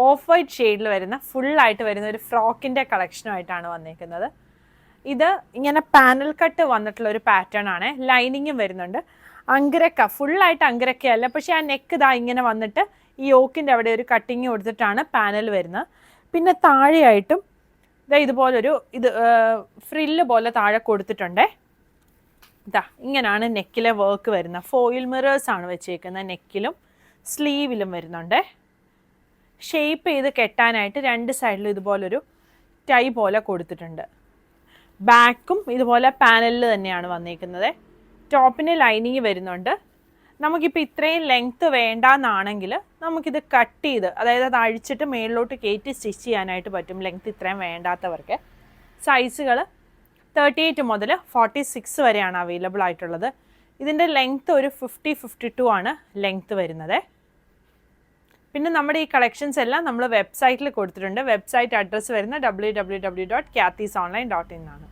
Of white ഷെയ്ഡിൽ വരുന്ന ഫുള്ളായിട്ട് വരുന്ന ഒരു ഫ്രോക്കിൻ്റെ കളക്ഷനുമായിട്ടാണ് വന്നിരിക്കുന്നത്. ഇത് ഇങ്ങനെ പാനൽ കട്ട് വന്നിട്ടുള്ള ഒരു പാറ്റേൺ ആണ്. ലൈനിങ്ങും വരുന്നുണ്ട്. അങ്കരക്ക ഫുള്ളായിട്ട് അങ്കരക്കയല്ല, പക്ഷേ ആ നെക്ക് ഇതാ ഇങ്ങനെ വന്നിട്ട് ഈ യോക്കിൻ്റെ അവിടെ ഒരു കട്ടിങ് കൊടുത്തിട്ടാണ് പാനൽ വരുന്നത്. പിന്നെ താഴെയായിട്ടും ഇതാ ഇതുപോലൊരു ഫ്രില്ല് പോലെ താഴെ കൊടുത്തിട്ടുണ്ടേ. ഇതാ ഇങ്ങനെയാണ് നെക്കിലെ വർക്ക് വരുന്നത്. ഫോയിൽ മിറേഴ്സ് ആണ് വെച്ചേക്കുന്നത്. നെക്കിലും സ്ലീവിലും വരുന്നുണ്ട്. ഷേപ്പ് ചെയ്ത് കെട്ടാനായിട്ട് രണ്ട് സൈഡിലും ഇതുപോലൊരു ടൈ പോലെ കൊടുത്തിട്ടുണ്ട്. ബാക്കും ഇതുപോലെ പാനലിൽ തന്നെയാണ് വന്നിരിക്കുന്നത്. ടോപ്പിന് ലൈനിങ് വരുന്നുണ്ട്. നമുക്കിപ്പോൾ ഇത്രയും ലെങ്ത്ത് വേണ്ടാന്നാണെങ്കിൽ നമുക്കിത് കട്ട് ചെയ്ത്, അതായത് അത് അഴിച്ചിട്ട് മേളിലോട്ട് കയറ്റി സ്റ്റിച്ച് ചെയ്യാനായിട്ട് പറ്റും. ലെങ്ത്ത് ഇത്രയും വേണ്ടാത്തവർക്ക്. സൈസുകൾ 38 മുതൽ 46 വരെയാണ് അവൈലബിൾ ആയിട്ടുള്ളത്. ഇതിൻ്റെ ലെങ്ത്ത് ഒരു 50-52 ആണ് ലെങ്ത്ത് വരുന്നത്. പിന്നെ നമ്മുടെ ഈ കളക്ഷൻസ് എല്ലാം നമ്മൾ വെബ്സൈറ്റിൽ കൊടുത്തിട്ടുണ്ട്. വെബ്സൈറ്റ് അഡ്രസ്സ് വരുന്നത് www.kathysonline.in ആണ്.